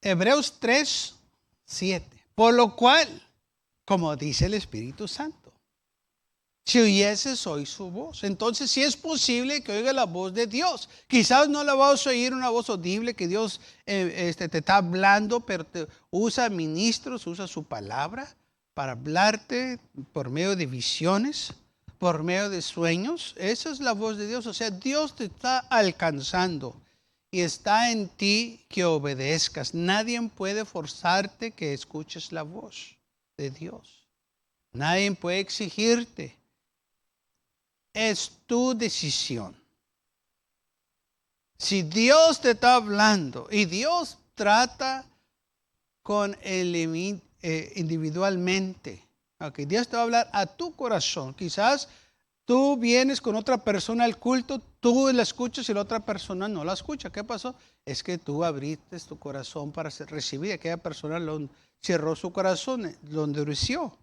Hebreos 3:7. Por lo cual, como dice el Espíritu Santo, si oyeses hoy su voz. Entonces sí es posible que oiga la voz de Dios. Quizás no la vas a oír una voz audible que Dios te está hablando, pero te usa ministros, usa su palabra para hablarte por medio de visiones, por medio de sueños. Esa es la voz de Dios. O sea, Dios te está alcanzando y está en ti que obedezcas. Nadie puede forzarte que escuches la voz de Dios. Nadie puede exigirte. Es tu decisión. Si Dios te está hablando y Dios trata con el individualmente, okay, Dios te va a hablar a tu corazón. Quizás tú vienes con otra persona al culto, tú la escuchas y la otra persona no la escucha. ¿Qué pasó? Es que tú abriste tu corazón para recibir. Aquella persona cerró su corazón, lo endureció.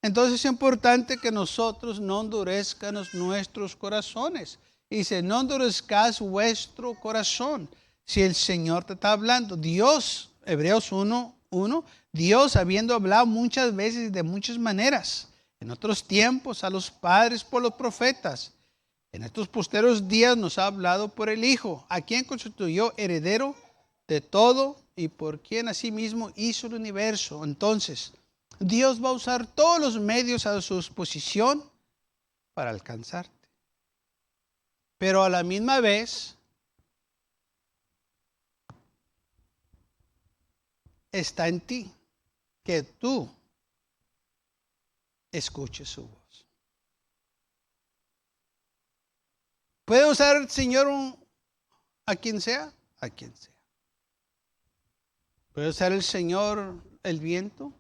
Entonces es importante que nosotros no endurezcamos nuestros corazones. Dice, no endurezcas vuestro corazón. Si el Señor te está hablando, Dios, Hebreos 1:1, Dios habiendo hablado muchas veces y de muchas maneras, en otros tiempos a los padres por los profetas, en estos posteros días nos ha hablado por el Hijo, a quien constituyó heredero de todo y por quien asimismo hizo el universo. Entonces, Dios va a usar todos los medios a su disposición para alcanzarte. Pero a la misma vez, está en ti que tú escuches su voz. ¿Puede usar el Señor a quien sea? A quien sea. ¿Puede usar el Señor el viento?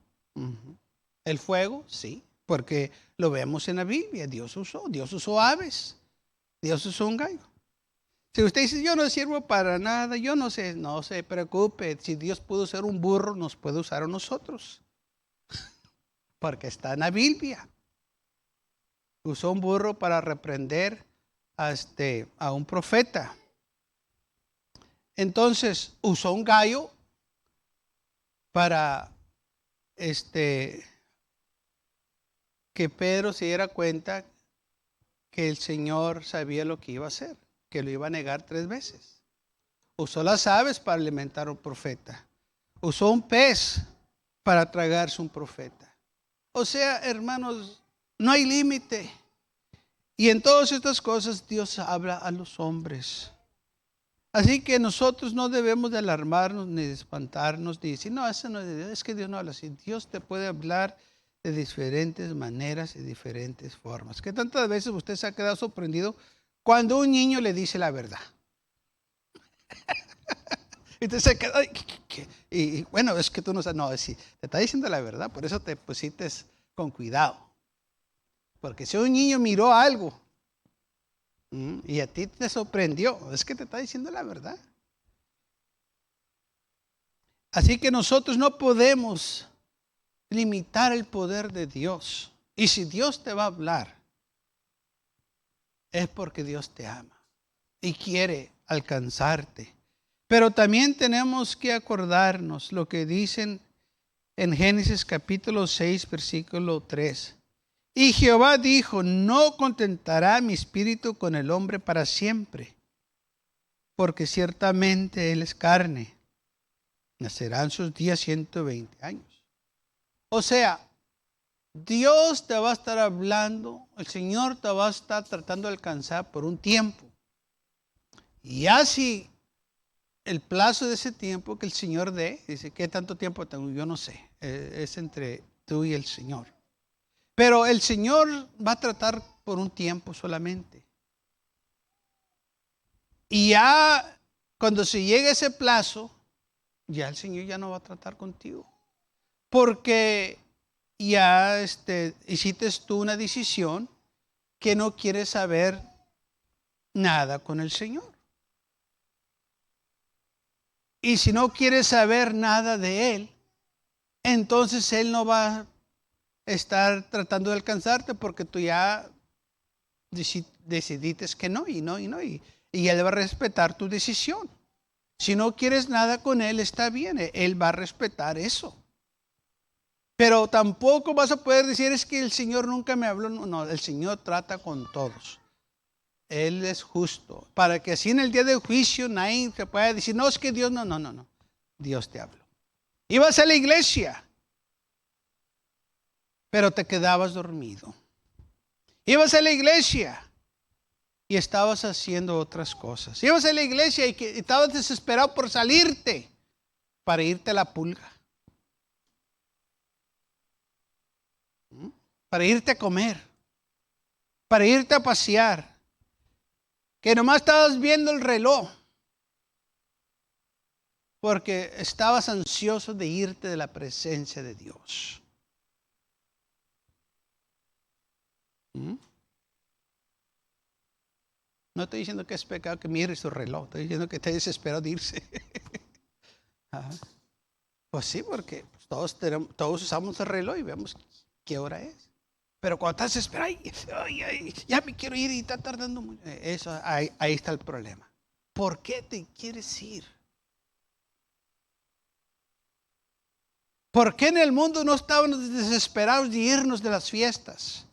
¿El fuego? Sí, porque lo vemos en la Biblia. Dios usó aves. Dios usó un gallo. Si usted dice, yo no sirvo para nada, yo no sé, no se preocupe. Si Dios pudo usar un burro, nos puede usar a nosotros. Porque está en la Biblia. Usó un burro para reprender a un profeta. Entonces, usó un gallo para que Pedro se diera cuenta que el Señor sabía lo que iba a hacer, que lo iba a negar 3 veces. Usó las aves para alimentar a un profeta. Usó un pez para tragarse un profeta. O sea, hermanos, no hay límite. Y en todas estas cosas Dios habla a los hombres. Así que nosotros no debemos de alarmarnos ni de espantarnos ni decir, no, eso no es de Dios, es que Dios no habla así. Dios te puede hablar de diferentes maneras y diferentes formas. Que tantas veces usted se ha quedado sorprendido cuando un niño le dice la verdad. Y usted se queda, ¿qué? Y bueno, es que tú no sabes, no, si te está diciendo la verdad, por eso te pusiste con cuidado. Porque si un niño miró algo y a ti te sorprendió, es que te está diciendo la verdad. Así que nosotros no podemos limitar el poder de Dios. Y si Dios te va a hablar, es porque Dios te ama y quiere alcanzarte. Pero también tenemos que acordarnos lo que dicen en Génesis capítulo 6, versículo 3. Y Jehová dijo, no contentará mi espíritu con el hombre para siempre, porque ciertamente él es carne. Nacerán sus días 120 años. O sea, Dios te va a estar hablando, el Señor te va a estar tratando de alcanzar por un tiempo. Y así el plazo de ese tiempo que el Señor dé, dice, ¿qué tanto tiempo tengo? Yo no sé, es entre tú y el Señor. Pero el Señor va a tratar por un tiempo solamente. Y ya cuando se llegue ese plazo, ya el Señor ya no va a tratar contigo. Porque ya hiciste tú una decisión que no quieres saber nada con el Señor. Y si no quieres saber nada de Él, entonces Él no va a estar tratando de alcanzarte porque tú ya decidiste que no, y Él va a respetar tu decisión. Si no quieres nada con Él, está bien, Él va a respetar eso. Pero tampoco vas a poder decir, es que el Señor nunca me habló. No, no, el Señor trata con todos. Él es justo. Para que así en el día del juicio nadie se pueda decir, no, es que Dios, no, no, no, no. Dios te habló. Ibas a la iglesia, pero te quedabas dormido. Ibas a la iglesia y estabas haciendo otras cosas. Ibas a la iglesia y estabas desesperado por salirte para irte a la pulga. Para irte a comer. Para irte a pasear. Que nomás estabas viendo el reloj. Porque estabas ansioso de irte de la presencia de Dios. No estoy diciendo que es pecado que mire su reloj. Estoy diciendo que está desesperado de irse. Pues sí, porque todos usamos el reloj y vemos qué hora es. Pero cuando estás desesperado, ya me quiero ir y está tardando mucho. Eso, ahí está el problema. ¿Por qué te quieres ir? ¿Por qué en el mundo no estábamos desesperados de irnos de las fiestas?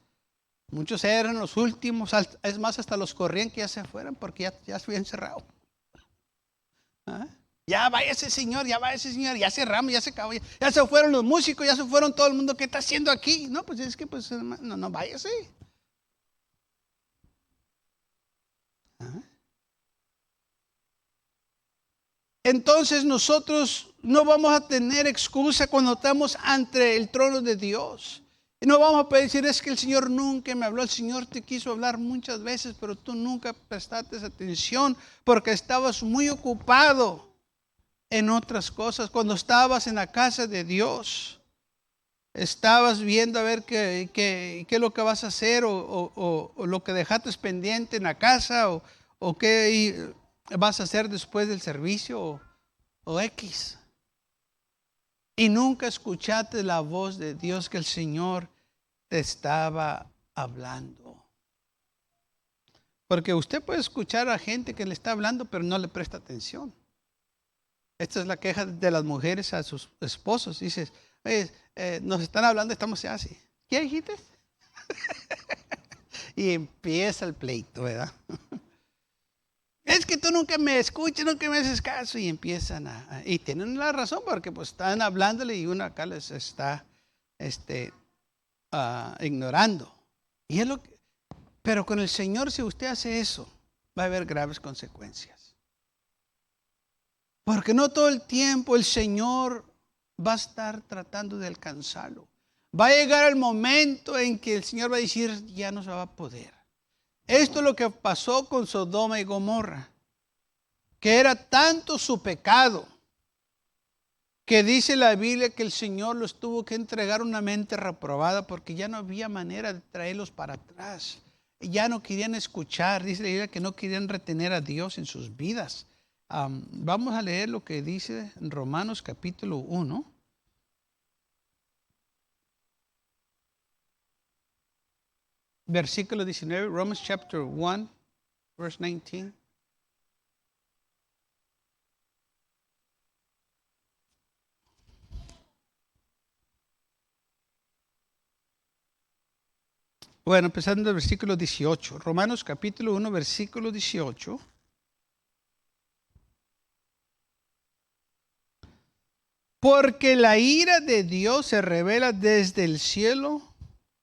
Muchos eran los últimos, es más, hasta los corrían que ya se fueran porque ya se habían cerrado. ¿Ah? Ya vaya ese señor, ya cerramos, ya se acabó, ya se fueron los músicos, ya se fueron todo el mundo. ¿Qué está haciendo aquí? No, pues es que pues no váyase. ¿Ah? Entonces nosotros no vamos a tener excusa cuando estamos ante el trono de Dios. Y no vamos a poder decir, es que el Señor nunca me habló. El Señor te quiso hablar muchas veces, pero tú nunca prestaste atención porque estabas muy ocupado en otras cosas. Cuando estabas en la casa de Dios, estabas viendo a ver qué es lo que vas a hacer o lo que dejaste pendiente en la casa o qué vas a hacer después del servicio o X. Y nunca escuchaste la voz de Dios que el Señor te estaba hablando. Porque usted puede escuchar a gente que le está hablando, pero no le presta atención. Esta es la queja de las mujeres a sus esposos. Dices, nos están hablando, estamos así. ¿Qué dijiste? Y empieza el pleito, ¿verdad? Es que tú nunca me escuchas, nunca me haces caso. Y empiezan y tienen la razón porque pues están hablándole y uno acá les está ignorando. Y es pero con el Señor, si usted hace eso, va a haber graves consecuencias. Porque no todo el tiempo el Señor va a estar tratando de alcanzarlo. Va a llegar el momento en que el Señor va a decir, ya no se va a poder. Esto es lo que pasó con Sodoma y Gomorra, que era tanto su pecado, que dice la Biblia que el Señor los tuvo que entregar una mente reprobada porque ya no había manera de traerlos para atrás. Ya no querían escuchar, dice la Biblia que no querían retener a Dios en sus vidas. Vamos a leer lo que dice en Romanos capítulo 1. Versículo 19, Romans chapter 1, verse 19. Bueno, empezando el versículo 18. Romanos capítulo 1, versículo 18. Porque la ira de Dios se revela desde el cielo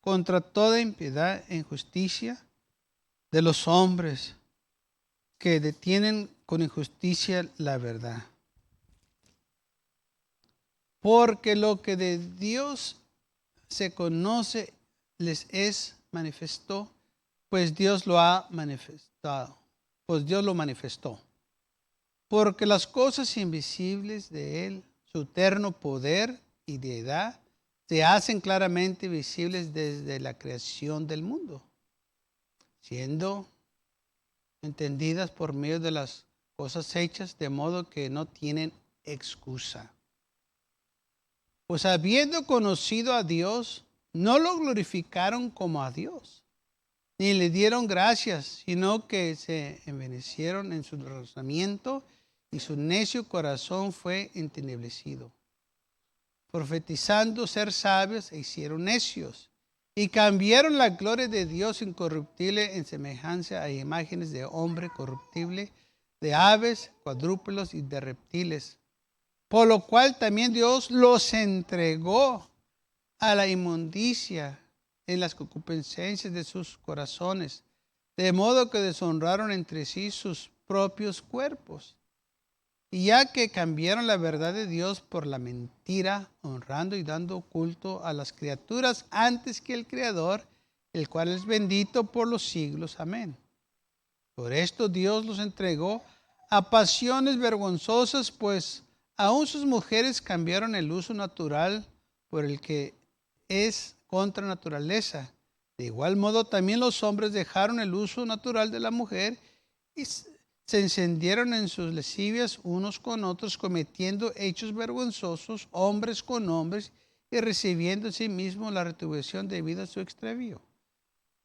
contra toda impiedad e injusticia de los hombres que detienen con injusticia la verdad. Porque lo que de Dios se conoce les es manifiesto, pues Dios lo ha manifestado, pues Dios lo manifestó. Porque las cosas invisibles de Él, su eterno poder y deidad, se hacen claramente visibles desde la creación del mundo, siendo entendidas por medio de las cosas hechas, de modo que no tienen excusa. Pues habiendo conocido a Dios, no lo glorificaron como a Dios, ni le dieron gracias, sino que se envanecieron en su razonamiento y su necio corazón fue entenebrecido. Profetizando ser sabios, se hicieron necios y cambiaron la gloria de Dios incorruptible en semejanza a imágenes de hombre corruptible, de aves, cuadrúpedos y de reptiles. Por lo cual también Dios los entregó a la inmundicia en las concupiscencias de sus corazones, de modo que deshonraron entre sí sus propios cuerpos. Y ya que cambiaron la verdad de Dios por la mentira, honrando y dando culto a las criaturas antes que el Creador, el cual es bendito por los siglos. Amén. Por esto Dios los entregó a pasiones vergonzosas, pues aún sus mujeres cambiaron el uso natural por el que es contra naturaleza. De igual modo también los hombres dejaron el uso natural de la mujer y se encendieron en sus lascivias unos con otros, cometiendo hechos vergonzosos, hombres con hombres, y recibiendo en sí mismos la retribución debida a su extravío.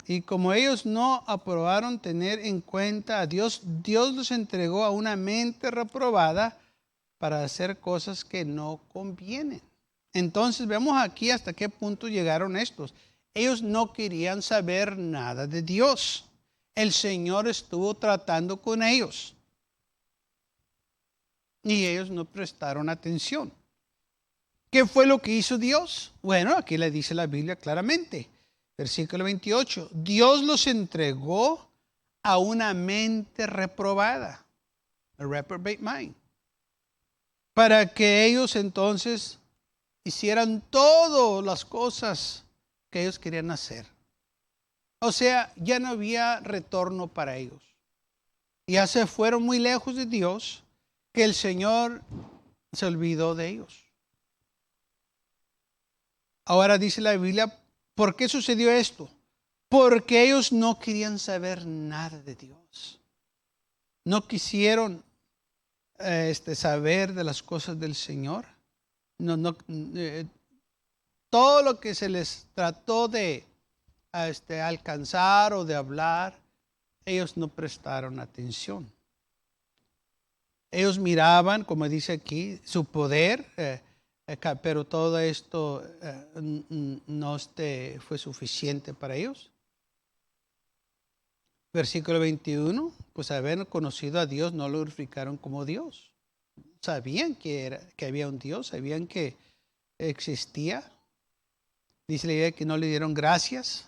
Y como ellos no aprobaron tener en cuenta a Dios, Dios los entregó a una mente reprobada para hacer cosas que no convienen. Entonces vemos aquí hasta qué punto llegaron estos. Ellos no querían saber nada de Dios. El Señor estuvo tratando con ellos y ellos no prestaron atención. ¿Qué fue lo que hizo Dios? Bueno, aquí le dice la Biblia claramente. Versículo 28. Dios los entregó a una mente reprobada. A reprobate mind. Para que ellos entonces hicieran todas las cosas que ellos querían hacer. O sea, ya no había retorno para ellos. Ya se fueron muy lejos de Dios, que el Señor se olvidó de ellos. Ahora dice la Biblia, ¿por qué sucedió esto? Porque ellos no querían saber nada de Dios. No quisieron saber de las cosas del Señor. Todo lo que se les trató de alcanzar o de hablar, ellos no prestaron atención. Ellos miraban, como dice aquí, su poder, pero todo esto no fue suficiente para ellos. Versículo 21, pues habiendo conocido a Dios, no lo glorificaron como Dios. Sabían que había un Dios, sabían que existía. Dice la idea que no le dieron gracias.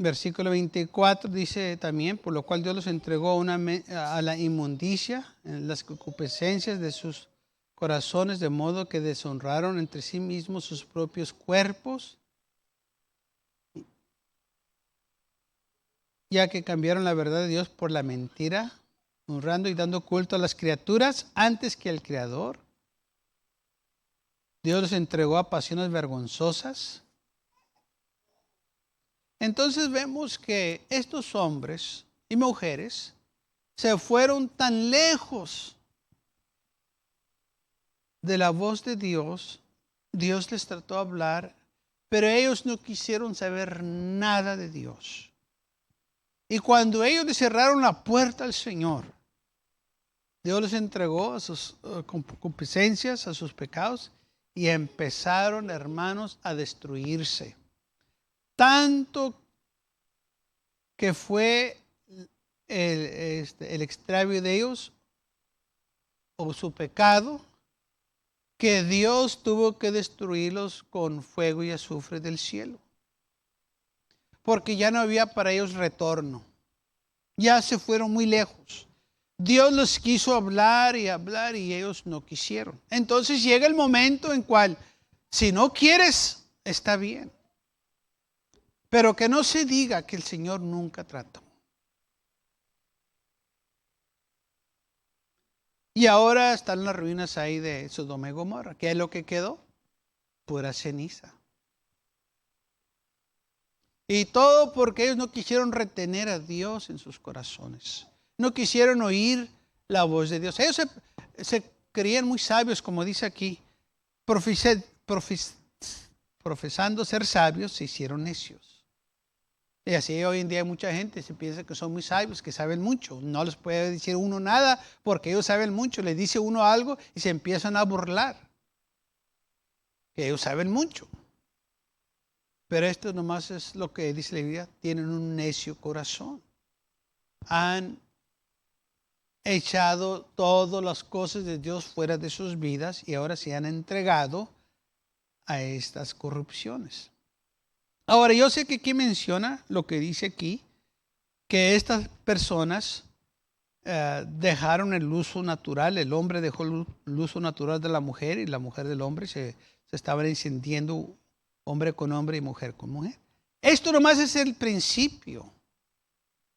Versículo 24 dice también, por lo cual Dios los entregó a la inmundicia, en las concupiscencias de sus corazones, de modo que deshonraron entre sí mismos sus propios cuerpos, ya que cambiaron la verdad de Dios por la mentira, honrando y dando culto a las criaturas antes que al Creador. Dios los entregó a pasiones vergonzosas. Entonces vemos que estos hombres y mujeres se fueron tan lejos de la voz de Dios. Dios les trató de hablar, pero ellos no quisieron saber nada de Dios. Y cuando ellos le cerraron la puerta al Señor, Dios les entregó a sus concupiscencias, a sus pecados, y empezaron, hermanos, a destruirse. Tanto que fue el extravío de ellos o su pecado, que Dios tuvo que destruirlos con fuego y azufre del cielo. Porque ya no había para ellos retorno. Ya se fueron muy lejos. Dios les quiso hablar y ellos no quisieron. Entonces llega el momento en cual, si no quieres, está bien. Pero que no se diga que el Señor nunca trató. Y ahora están las ruinas ahí de Sodoma y Gomorra. ¿Qué es lo que quedó? Pura ceniza. Y todo porque ellos no quisieron retener a Dios en sus corazones. No quisieron oír la voz de Dios. Ellos se creían muy sabios, como dice aquí. Profesando ser sabios, se hicieron necios. Y así hoy en día hay mucha gente, se piensa que son muy sabios, que saben mucho. No les puede decir uno nada porque ellos saben mucho. Les dice uno algo y se empiezan a burlar. Que ellos saben mucho. Pero esto nomás es lo que dice la Biblia. Tienen un necio corazón. Han echado todas las cosas de Dios fuera de sus vidas y ahora se han entregado a estas corrupciones. Ahora, yo sé que aquí menciona lo que dice aquí, que estas personas dejaron el uso natural, el hombre dejó el uso natural de la mujer y la mujer del hombre, se estaban encendiendo hombre con hombre y mujer con mujer. Esto nomás es el principio.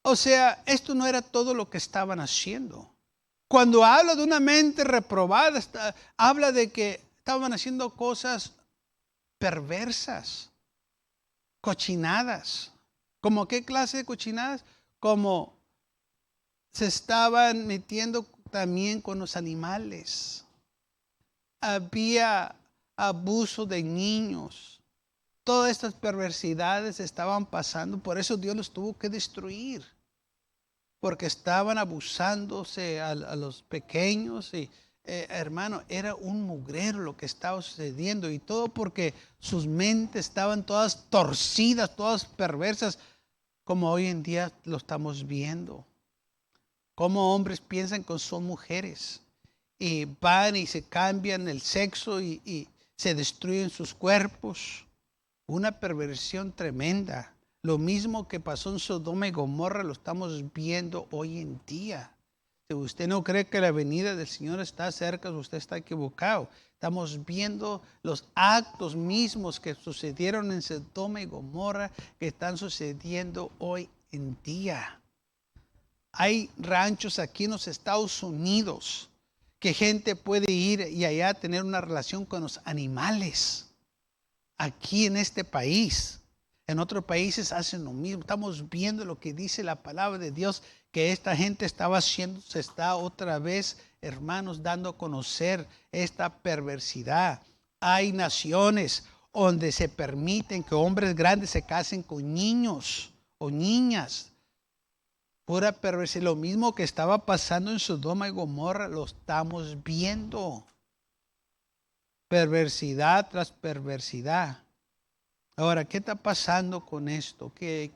O sea, esto no era todo lo que estaban haciendo. Cuando habla de una mente reprobada, habla de que estaban haciendo cosas perversas, cochinadas. ¿Cómo qué clase de cochinadas? Como se estaban metiendo también con los animales. Había abuso de niños. Todas estas perversidades estaban pasando. Por eso Dios los tuvo que destruir. Porque estaban abusándose a los pequeños. Y hermano, era un mugrero lo que estaba sucediendo. Y todo porque sus mentes estaban todas torcidas, todas perversas. Como hoy en día lo estamos viendo. Como hombres piensan que son mujeres y van y se cambian el sexo y se destruyen sus cuerpos. Una perversión tremenda. Lo mismo que pasó en Sodoma y Gomorra lo estamos viendo hoy en día. Si usted no cree que la venida del Señor está cerca, usted está equivocado. Estamos viendo los actos mismos que sucedieron en Sodoma y Gomorra que están sucediendo hoy en día. Hay ranchos aquí en los Estados Unidos que gente puede ir y allá tener una relación con los animales. Aquí en este país, en otros países hacen lo mismo. Estamos viendo lo que dice la palabra de Dios, que esta gente estaba haciendo, se está otra vez, hermanos, dando a conocer esta perversidad. Hay naciones donde se permiten que hombres grandes se casen con niños o niñas. Pura perversidad. Lo mismo que estaba pasando en Sodoma y Gomorra lo estamos viendo. Perversidad tras perversidad. Ahora, ¿qué está pasando con esto? ¿Qué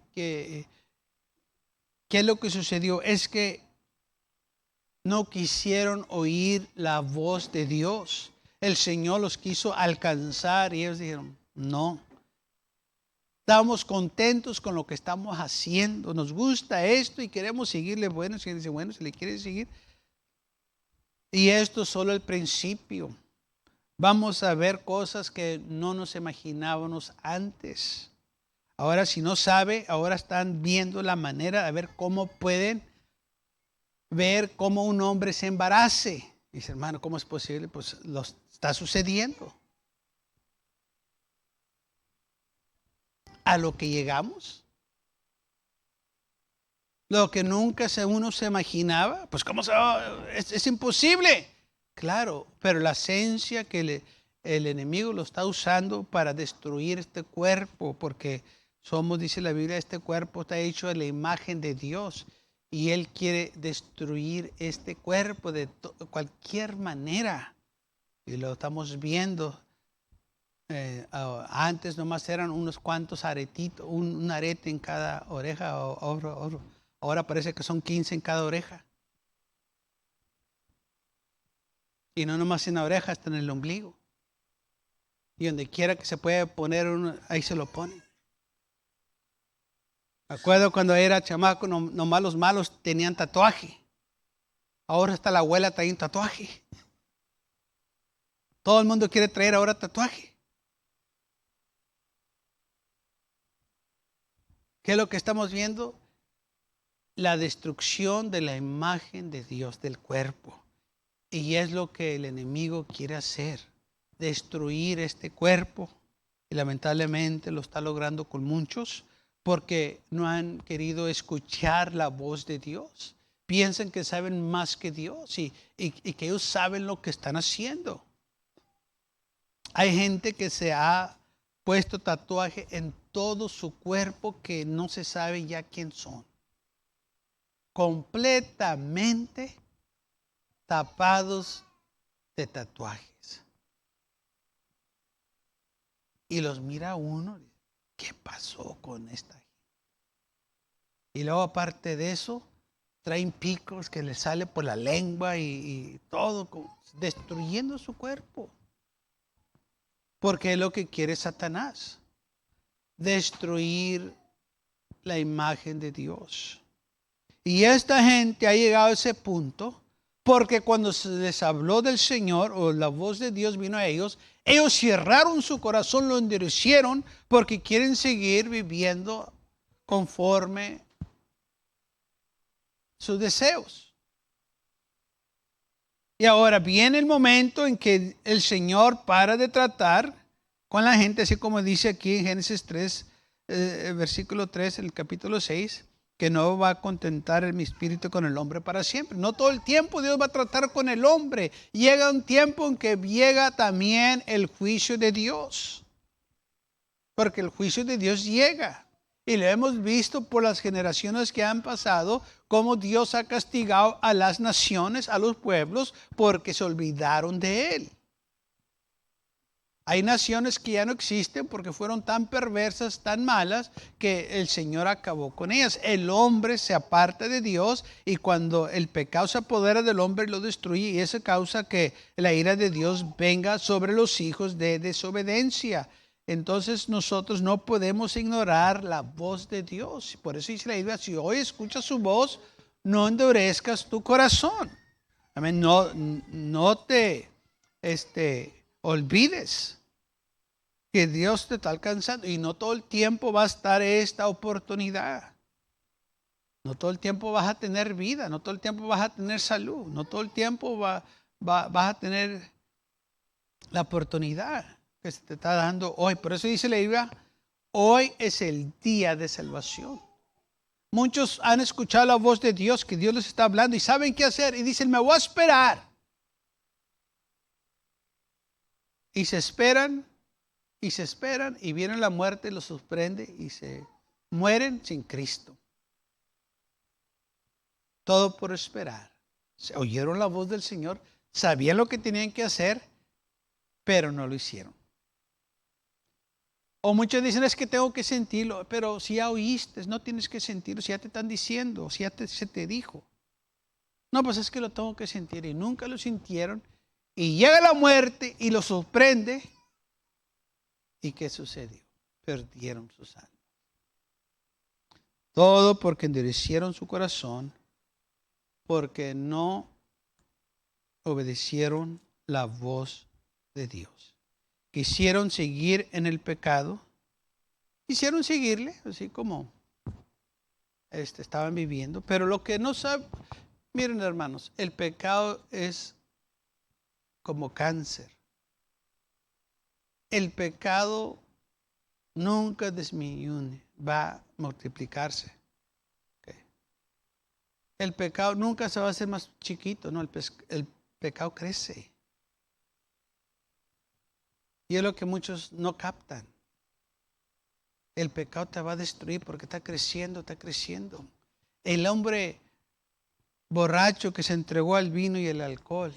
es lo que sucedió? Es que no quisieron oír la voz de Dios. El Señor los quiso alcanzar y ellos dijeron, no. Estamos contentos con lo que estamos haciendo. Nos gusta esto y queremos seguirle. Bueno, si dice, bueno, si le quiere seguir. Y esto es solo el principio. Vamos a ver cosas que no nos imaginábamos antes. Ahora, si no sabe, ahora están viendo la manera de ver cómo pueden ver cómo un hombre se embarace. Dice, hermano, ¿cómo es posible? Pues lo está sucediendo. A lo que llegamos, lo que nunca uno se imaginaba, pues ¿cómo es imposible? Claro, pero la esencia que el enemigo lo está usando para destruir este cuerpo, porque somos, dice la Biblia, este cuerpo está hecho a la imagen de Dios y Él quiere destruir este cuerpo de cualquier manera. Y lo estamos viendo. Antes nomás eran unos cuantos aretitos, un arete en cada oreja. Ahora parece que son 15 en cada oreja. Y no nomás en la oreja, hasta en el ombligo. Y donde quiera que se pueda poner uno, ahí se lo pone. Me acuerdo cuando era chamaco, nomás los malos tenían tatuaje. Ahora hasta la abuela trae un tatuaje. Todo el mundo quiere traer ahora tatuaje. ¿Qué es lo que estamos viendo? La destrucción de la imagen de Dios del cuerpo. Y es lo que el enemigo quiere hacer. Destruir este cuerpo. Y lamentablemente lo está logrando con muchos porque no han querido escuchar la voz de Dios. Piensan que saben más que Dios y que ellos saben lo que están haciendo. Hay gente que se ha puesto tatuaje en todo su cuerpo que no se sabe ya quién son. Completamente tapados de tatuajes. Y los mira uno, ¿qué pasó con esta gente? Y luego aparte de eso, traen picos que les sale por la lengua y todo, destruyendo su cuerpo. Porque es lo que quiere Satanás, destruir la imagen de Dios. Y esta gente ha llegado a ese punto porque cuando se les habló del Señor o la voz de Dios vino a ellos, ellos cerraron su corazón, lo endurecieron porque quieren seguir viviendo conforme sus deseos. Y ahora viene el momento en que el Señor para de tratar con la gente, así como dice aquí en Génesis 3, versículo 3, el capítulo 6, que no va a contentar mi espíritu con el hombre para siempre. No todo el tiempo Dios va a tratar con el hombre. Llega un tiempo en que llega también el juicio de Dios. Porque el juicio de Dios llega. Y lo hemos visto por las generaciones que han pasado, cómo Dios ha castigado a las naciones, a los pueblos, porque se olvidaron de Él. Hay naciones que ya no existen porque fueron tan perversas, tan malas, que el Señor acabó con ellas. El hombre se aparta de Dios y cuando el pecado se apodera del hombre lo destruye, y eso causa que la ira de Dios venga sobre los hijos de desobediencia. Entonces nosotros no podemos ignorar la voz de Dios. Por eso dice la Biblia, si hoy escuchas su voz, no endurezcas tu corazón. Amén. No te olvides que Dios te está alcanzando y no todo el tiempo va a estar esta oportunidad. No todo el tiempo vas a tener vida, no todo el tiempo vas a tener salud, no todo el tiempo vas a tener la oportunidad que se te está dando hoy. Por eso dice la Biblia, hoy es el día de salvación. Muchos han escuchado la voz de Dios, que Dios les está hablando y saben qué hacer y dicen, me voy a esperar. Y se esperan. Y se esperan y viene la muerte, los sorprende y se mueren sin Cristo. Todo por esperar. Se oyeron la voz del Señor, sabían lo que tenían que hacer, pero no lo hicieron. O muchos dicen, es que tengo que sentirlo, pero si ya oíste, no tienes que sentirlo, si ya te están diciendo, si ya se te dijo. No, pues es que lo tengo que sentir y nunca lo sintieron. Y llega la muerte y los sorprende. ¿Y qué sucedió? Perdieron sus almas. Todo porque endurecieron su corazón, porque no obedecieron la voz de Dios. Quisieron seguir en el pecado, quisieron seguirle, así como estaban viviendo, pero lo que no saben, miren hermanos, el pecado es como cáncer. El pecado nunca disminuye, va a multiplicarse. Okay. El pecado nunca se va a hacer más chiquito, no, el pecado crece. Y es lo que muchos no captan. El pecado te va a destruir porque está creciendo, está creciendo. El hombre borracho que se entregó al vino y el alcohol,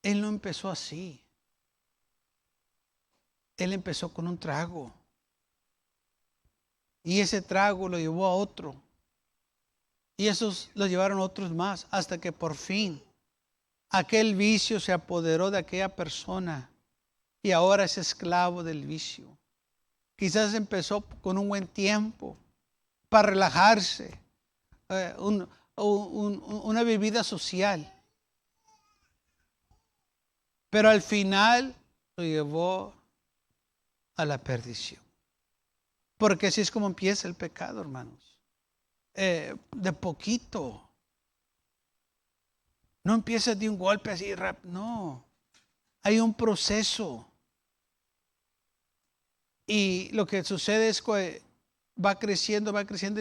él no empezó así. Él empezó con un trago. Y ese trago lo llevó a otro. Y esos lo llevaron a otros más. Hasta que por fin aquel vicio se apoderó de aquella persona. Y ahora es esclavo del vicio. Quizás empezó con un buen tiempo para relajarse. Una bebida social. Pero al final lo llevó a la perdición. Porque así es como empieza el pecado, hermanos. De poquito. No empieza de un golpe así, no. Hay un proceso. Y lo que sucede es que va creciendo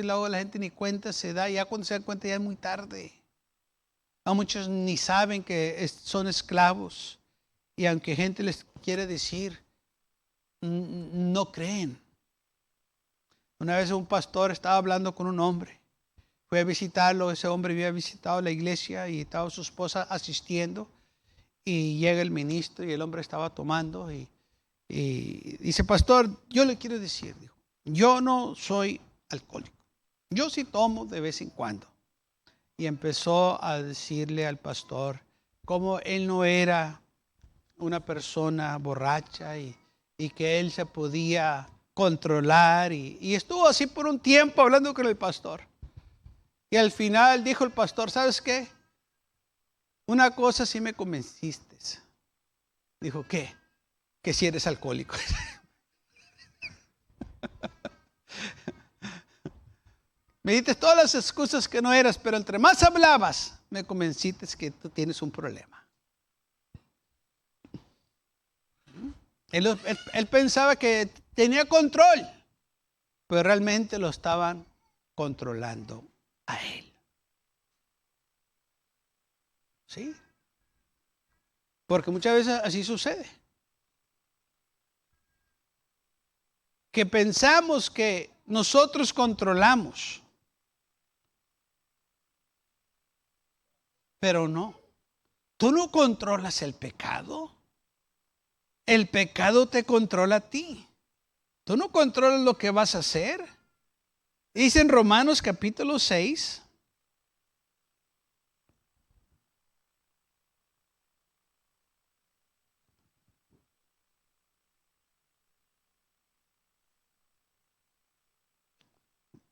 y luego la gente ni cuenta se da. Ya cuando se da cuenta ya es muy tarde. A muchos ni saben que son esclavos. Y aunque gente les quiere decir, no creen. Una vez un pastor estaba hablando con un hombre. Fue a visitarlo, ese hombre había visitado la iglesia y estaba su esposa asistiendo. Y llega el ministro y el hombre estaba tomando y dice, pastor, yo le quiero decir, dijo, yo no soy alcohólico. Yo sí tomo de vez en cuando. Y empezó a decirle al pastor cómo él no era una persona borracha y que él se podía controlar. Y estuvo así por un tiempo hablando con el pastor. Y al final dijo el pastor, ¿sabes qué? Una cosa sí me convenciste. Dijo, ¿qué? Que si eres alcohólico. Me diste todas las excusas que no eras, pero entre más hablabas, me convenciste que tú tienes un problema. Él pensaba que tenía control, pero realmente lo estaban controlando a él. ¿Sí? Porque muchas veces así sucede. Que pensamos que nosotros controlamos, pero no. Tú no controlas el pecado. El pecado te controla a ti. Tú no controlas lo que vas a hacer. Dice en Romanos capítulo 6.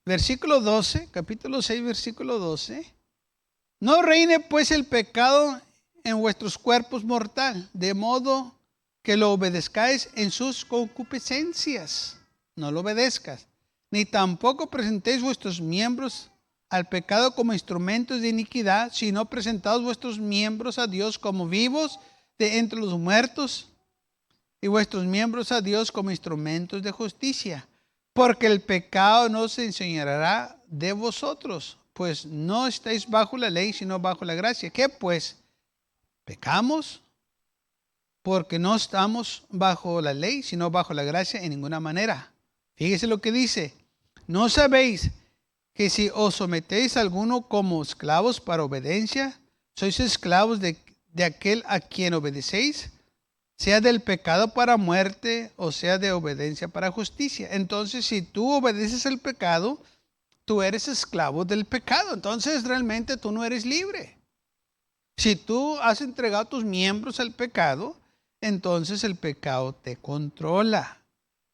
Versículo 12, capítulo 6, versículo 12. No reine pues el pecado en vuestros cuerpos mortal, de modo que lo obedezcáis en sus concupiscencias. No lo obedezcas, ni tampoco presentéis vuestros miembros al pecado como instrumentos de iniquidad, sino presentaos vuestros miembros a Dios como vivos de entre los muertos y vuestros miembros a Dios como instrumentos de justicia. Porque el pecado no se enseñoreará de vosotros, pues no estáis bajo la ley, sino bajo la gracia. ¿Qué pues? ¿Pecamos? Porque no estamos bajo la ley, sino bajo la gracia en ninguna manera. Fíjese lo que dice. ¿No sabéis que si os sometéis a alguno como esclavos para obediencia, sois esclavos de aquel a quien obedecéis? Sea del pecado para muerte o sea de obediencia para justicia. Entonces, si tú obedeces el pecado, tú eres esclavo del pecado. Entonces, realmente tú no eres libre. Si tú has entregado tus miembros al pecado, entonces el pecado te controla.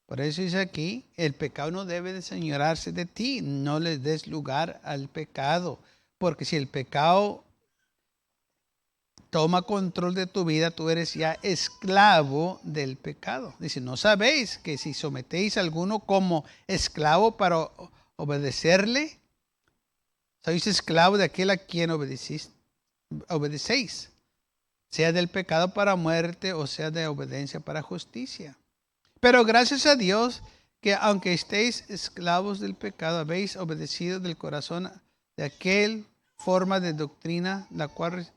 Por eso dice aquí, el pecado no debe de señorarse de ti. No le des lugar al pecado. Porque si el pecado toma control de tu vida, tú eres ya esclavo del pecado. Dice, ¿no sabéis que si sometéis a alguno como esclavo para obedecerle, sois esclavo de aquel a quien obedecéis, sea del pecado para muerte o sea de obediencia para justicia? Pero gracias a Dios que aunque estéis esclavos del pecado, habéis obedecido del corazón de aquel forma de doctrina la cual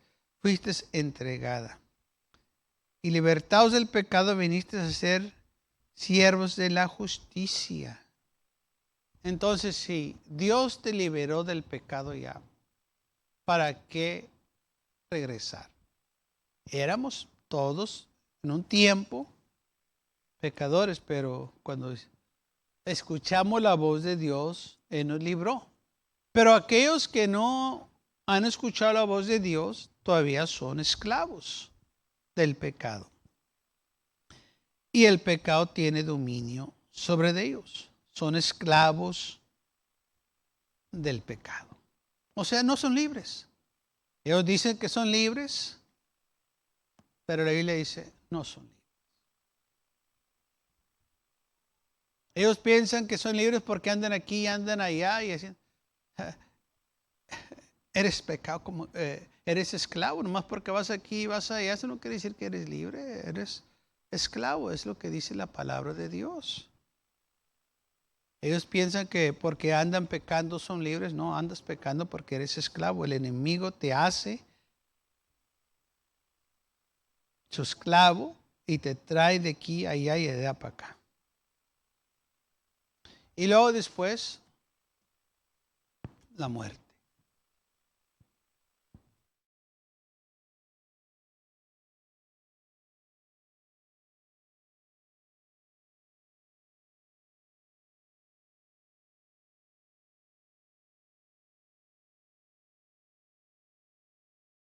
fuisteis entregada. Y libertados del pecado, vinisteis a ser siervos de la justicia. Entonces, si Dios te liberó del pecado ya, ¿para qué regresar? Éramos todos en un tiempo pecadores, pero cuando escuchamos la voz de Dios, Él nos libró. Pero aquellos que no han escuchado la voz de Dios todavía son esclavos del pecado. Y el pecado tiene dominio sobre ellos. Son esclavos del pecado. O sea, no son libres. Ellos dicen que son libres, pero la Biblia dice, no son libres. Ellos piensan que son libres porque andan aquí y andan allá y dicen, eres pecado como eres esclavo, nomás porque vas aquí y vas allá, eso no quiere decir que eres libre, eres esclavo, es lo que dice la palabra de Dios. Ellos piensan que porque andan pecando son libres. No, andas pecando porque eres esclavo. El enemigo te hace su esclavo y te trae de aquí a allá y de allá para acá. y luego después la muerte.